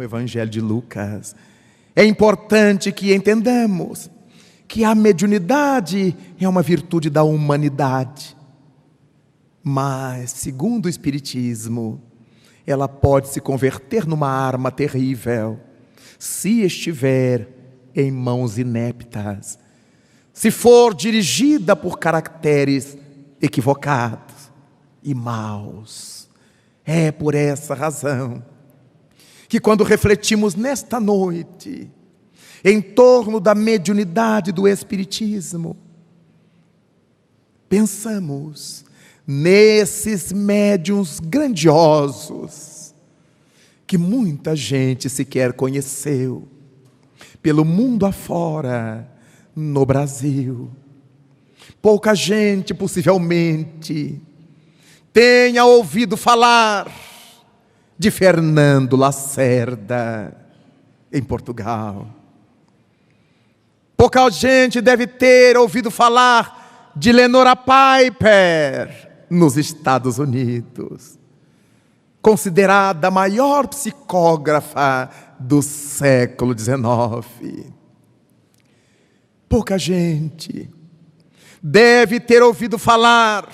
Evangelho de Lucas. É importante que entendamos que a mediunidade é uma virtude da humanidade. Mas, segundo o Espiritismo, ela pode se converter numa arma terrível se estiver em mãos ineptas, se for dirigida por caracteres equivocados e maus. É por essa razão que, quando refletimos nesta noite em torno da mediunidade do Espiritismo, pensamos nesses médiuns grandiosos que muita gente sequer conheceu pelo mundo afora, no Brasil. Pouca gente, possivelmente, tenha ouvido falar de Fernando Lacerda, em Portugal. Pouca gente deve ter ouvido falar de Lenora Piper, nos Estados Unidos, considerada a maior psicógrafa do século XIX. Pouca gente deve ter ouvido falar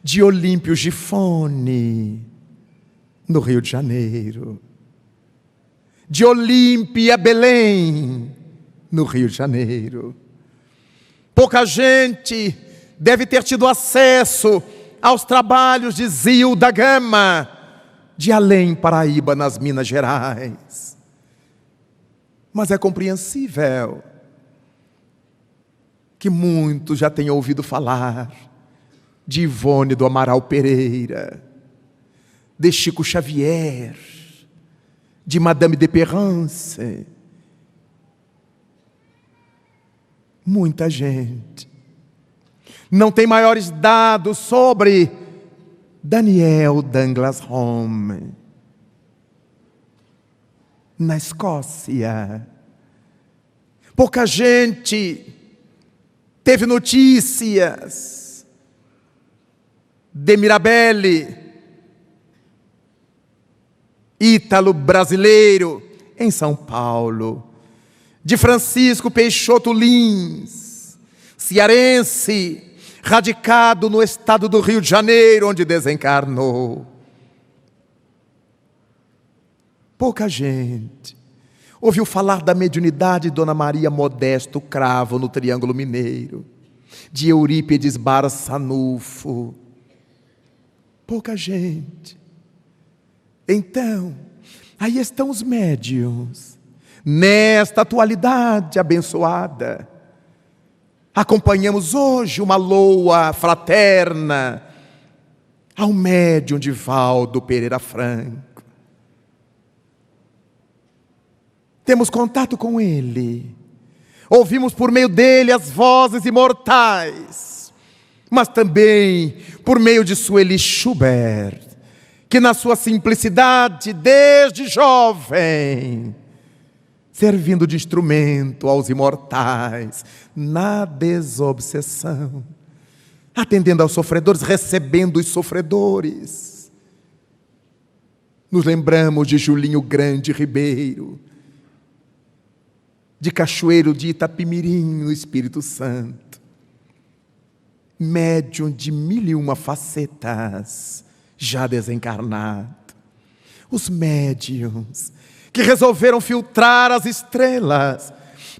de Olímpio Gifone, no Rio de Janeiro, de Olímpia Belém, no Rio de Janeiro. Pouca gente deve ter tido acesso aos trabalhos de Zilda Gama, de Além Paraíba, nas Minas Gerais. Mas é compreensível que muitos já tenham ouvido falar de Ivone do Amaral Pereira, de Chico Xavier, de Madame de Perrance. Muita gente não tem maiores dados sobre Daniel Douglas Home, na Escócia. Pouca gente teve notícias de Mirabelle, ítalo-brasileiro, em São Paulo, de Francisco Peixoto Lins, cearense, radicado no estado do Rio de Janeiro, onde desencarnou. Pouca gente ouviu falar da mediunidade de Dona Maria Modesto Cravo, no Triângulo Mineiro, de Eurípides Barçanufo. Pouca gente. Então, aí estão os médiuns, nesta atualidade abençoada. Acompanhamos hoje uma loa fraterna ao médium Divaldo Pereira Franco. Temos contato com ele, ouvimos por meio dele as vozes imortais, mas também por meio de Sueli Schubert, que na sua simplicidade, desde jovem, servindo de instrumento aos imortais, na desobsessão, atendendo aos sofredores, recebendo os sofredores. Nos lembramos de Julinho Grande Ribeiro, de Cachoeiro de Itapimirim, no Espírito Santo, médium de 1001 facetas, já desencarnado. Os médiuns que resolveram filtrar as estrelas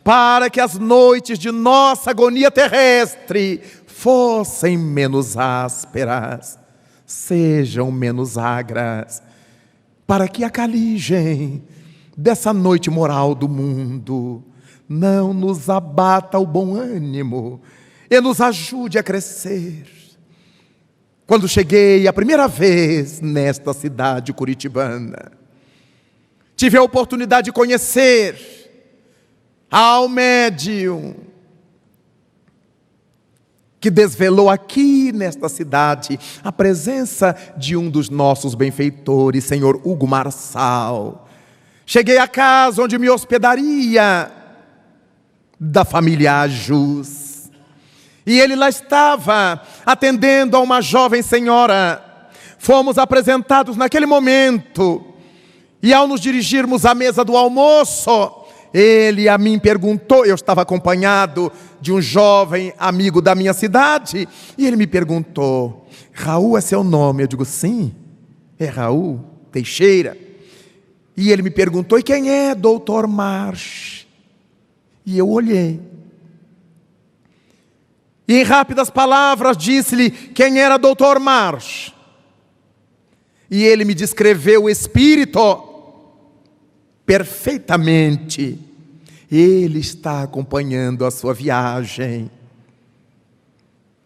para que as noites de nossa agonia terrestre fossem menos ásperas, sejam menos agras, para que a caligem dessa noite moral do mundo não nos abata o bom ânimo e nos ajude a crescer. Quando cheguei a primeira vez nesta cidade curitibana, tive a oportunidade de conhecer ao médium que desvelou aqui nesta cidade a presença de um dos nossos benfeitores, senhor Hugo Marçal. Cheguei à casa onde me hospedaria da família Ajus. E ele lá estava, atendendo a uma jovem senhora. Fomos apresentados naquele momento. E ao nos dirigirmos à mesa do almoço, ele a mim perguntou, eu estava acompanhado de um jovem amigo da minha cidade, e ele me perguntou: Raul é seu nome? Eu digo: sim, é Raul Teixeira. E ele me perguntou: e quem é Dr. Marsh? E eu olhei. E em rápidas palavras disse-lhe quem era Dr. Marsh. E ele me descreveu o espírito perfeitamente. Ele está acompanhando a sua viagem.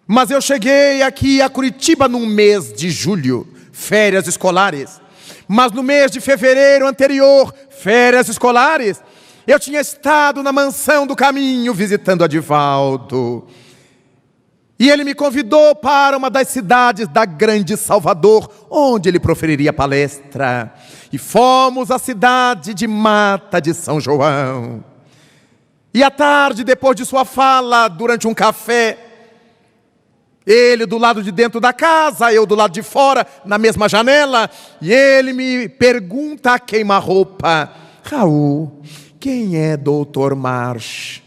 Mas eu cheguei aqui a Curitiba no mês de julho, férias escolares. Mas no mês de fevereiro anterior, férias escolares, eu tinha estado na Mansão do Caminho visitando Adivaldo. E ele me convidou para uma das cidades da Grande Salvador, onde ele proferiria palestra. E fomos à cidade de Mata de São João. E à tarde, depois de sua fala, durante um café, ele do lado de dentro da casa, eu do lado de fora, na mesma janela, e ele me pergunta a queima-roupa: Raul, quem é Dr. Marsh?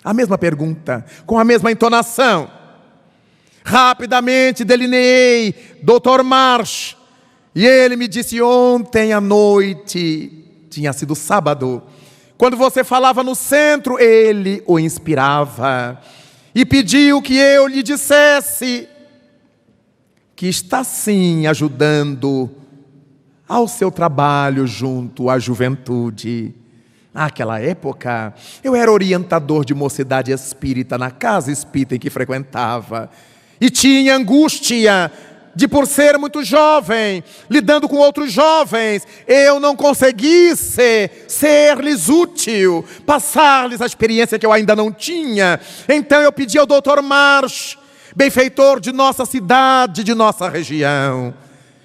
A mesma pergunta, com a mesma entonação. Rapidamente delineei Dr. Marsh. E ele me disse: ontem à noite, tinha sido sábado, quando você falava no centro, ele o inspirava. E pediu que eu lhe dissesse que está sim ajudando ao seu trabalho junto à juventude. Naquela época, eu era orientador de mocidade espírita na casa espírita em que frequentava. E tinha angústia de, por ser muito jovem, lidando com outros jovens, eu não conseguisse ser-lhes útil, passar-lhes a experiência que eu ainda não tinha. Então eu pedi ao Dr. Marsh, benfeitor de nossa cidade, de nossa região,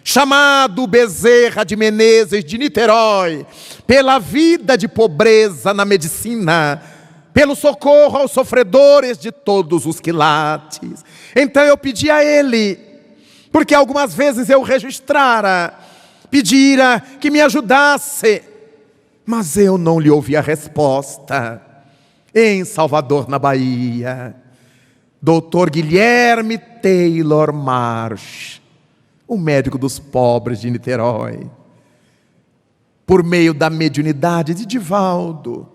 chamado Bezerra de Menezes de Niterói, pela vida de pobreza na medicina, pelo socorro aos sofredores de todos os quilates. Então eu pedi a ele, porque algumas vezes eu registrara, pedira que me ajudasse, mas eu não lhe ouvi a resposta. Em Salvador, na Bahia, Dr. Guilherme Taylor Marsh, o médico dos pobres de Niterói, por meio da mediunidade de Divaldo,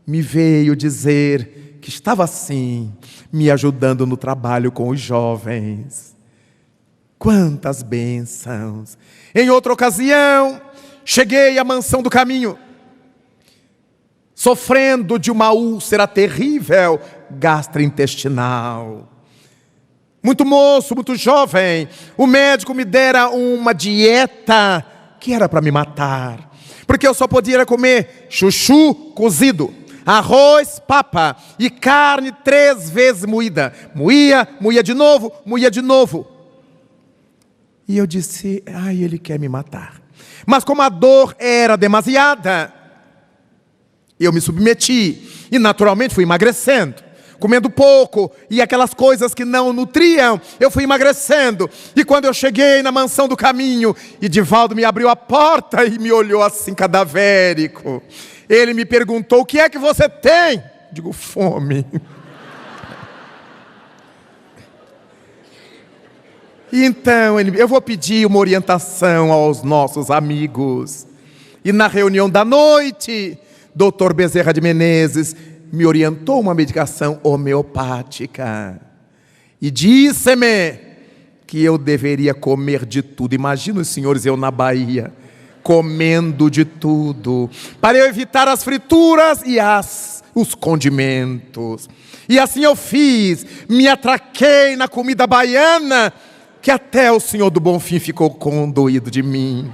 me veio dizer que estava assim, me ajudando no trabalho com os jovens. Quantas bênçãos! Em outra ocasião, cheguei à Mansão do Caminho, sofrendo de uma úlcera terrível gastrointestinal. Muito moço, muito jovem, o médico me dera uma dieta que era para me matar, porque eu só podia comer chuchu cozido, arroz, papa e carne 3 vezes moída. Moía de novo, moía de novo. E eu disse: ai, ele quer me matar. Mas como a dor era demasiada, eu me submeti e naturalmente fui emagrecendo, comendo pouco e aquelas coisas que não nutriam, eu fui emagrecendo. E quando eu cheguei na Mansão do Caminho, e Divaldo me abriu a porta e me olhou assim cadavérico. Ele me perguntou: o que é que você tem? Digo: fome. E então eu vou pedir uma orientação aos nossos amigos. E na reunião da noite, Dr. Bezerra de Menezes me orientou uma medicação homeopática. E disse-me que eu deveria comer de tudo. Imagina os senhores, eu na Bahia, comendo de tudo, para eu evitar as frituras e os condimentos. E assim eu fiz, me atraquei na comida baiana, que até o senhor do Bonfim ficou condoído de mim.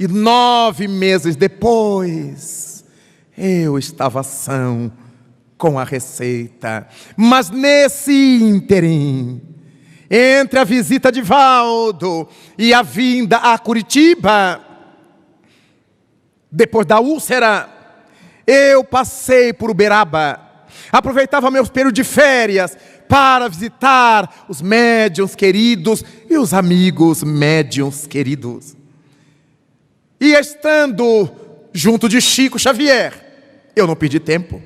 E 9 meses depois, eu estava são com a receita. Mas nesse ínterim, entre a visita de Valdo e a vinda a Curitiba, depois da úlcera, eu passei por Uberaba. Aproveitava meus períodos de férias para visitar os médiuns queridos e os amigos médiuns queridos. E estando junto de Chico Xavier, eu não perdi tempo.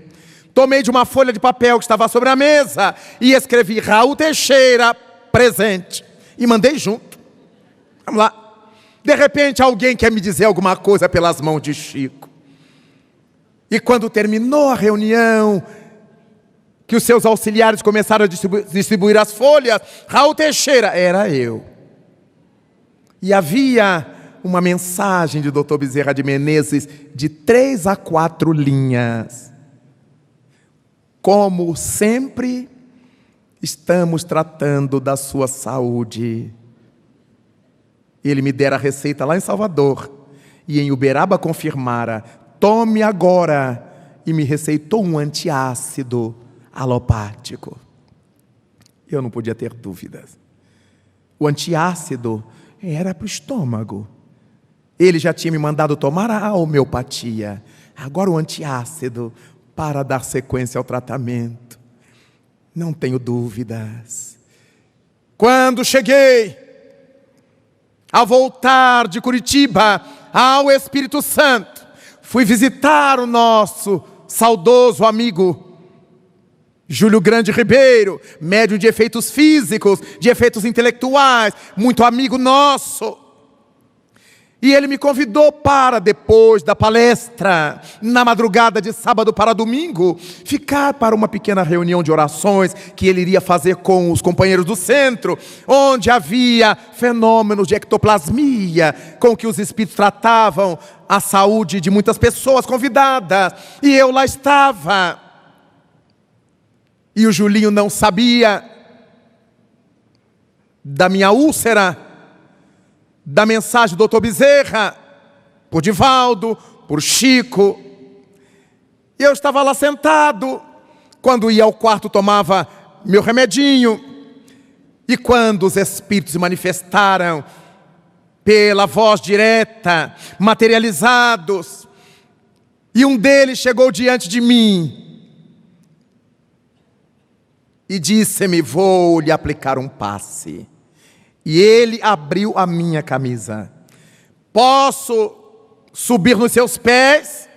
Tomei de uma folha de papel que estava sobre a mesa e escrevi Raul Teixeira, presente. E mandei junto. Vamos lá. De repente alguém quer me dizer alguma coisa pelas mãos de Chico. E quando terminou a reunião, que os seus auxiliares começaram a distribuir as folhas, Raul Teixeira, era eu. E havia uma mensagem de Dr. Bezerra de Menezes de 3 a 4 linhas. Como sempre, estamos tratando da sua saúde. Ele me dera a receita lá em Salvador. E em Uberaba confirmara, tome agora. E me receitou um antiácido alopático. Eu não podia ter dúvidas. O antiácido era para o estômago. Ele já tinha me mandado tomar a homeopatia. Agora o antiácido para dar sequência ao tratamento. Não tenho dúvidas. Quando cheguei a voltar de Curitiba ao Espírito Santo, fui visitar o nosso saudoso amigo Júlio Grande Ribeiro, médium de efeitos físicos, de efeitos intelectuais, muito amigo nosso. E ele me convidou para, depois da palestra, na madrugada de sábado para domingo, ficar para uma pequena reunião de orações que ele iria fazer com os companheiros do centro, onde havia fenômenos de ectoplasmia, com que os espíritos tratavam a saúde de muitas pessoas convidadas. E eu lá estava. E o Julinho não sabia da minha úlcera, da mensagem do Dr. Bezerra, por Divaldo, por Chico. E eu estava lá sentado, quando ia ao quarto tomava meu remedinho. E quando os espíritos se manifestaram pela voz direta, materializados, e um deles chegou diante de mim, e disse-me, vou lhe aplicar um passe. E ele abriu a minha camisa. Posso subir nos seus pés?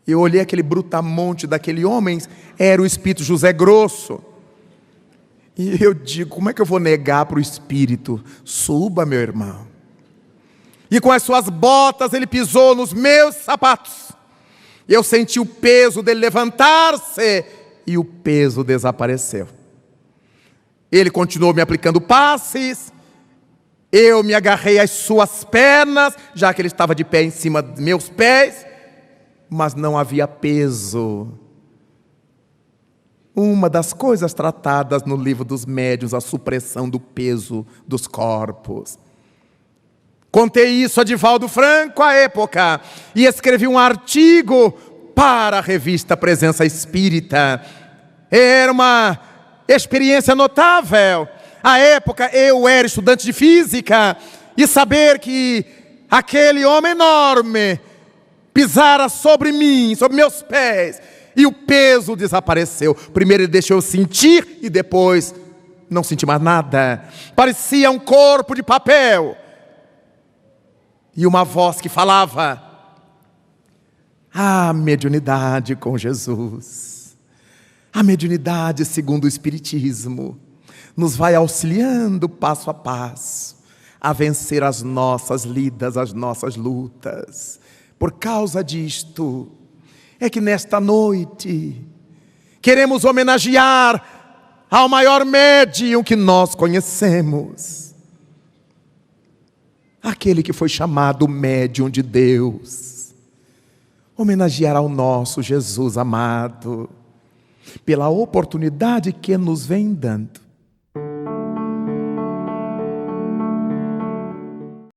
Eu olhei aquele brutamonte daquele homem, era o espírito José Grosso. E eu digo, como é que eu vou negar para o espírito? Suba, meu irmão. E com as suas botas ele pisou nos meus sapatos. Eu senti o peso dele levantar-se. E o peso desapareceu. Ele continuou me aplicando passes. Eu me agarrei às suas pernas, já que ele estava de pé em cima dos meus pés. Mas não havia peso. Uma das coisas tratadas no livro dos médiuns, a supressão do peso dos corpos. Contei isso a Divaldo Franco à época. E escrevi um artigo para a revista Presença Espírita. Era uma experiência notável. À época eu era estudante de física e saber que aquele homem enorme pisara sobre mim, sobre meus pés, e o peso desapareceu. Primeiro ele deixou eu sentir e depois não senti mais nada. Parecia um corpo de papel. E uma voz que falava: a mediunidade com Jesus, a mediunidade segundo o Espiritismo, nos vai auxiliando passo a passo a vencer as nossas lidas, as nossas lutas. Por causa disto, é que nesta noite queremos homenagear ao maior médium que nós conhecemos, aquele que foi chamado médium de Deus. Homenagear ao nosso Jesus amado, pela oportunidade que nos vem dando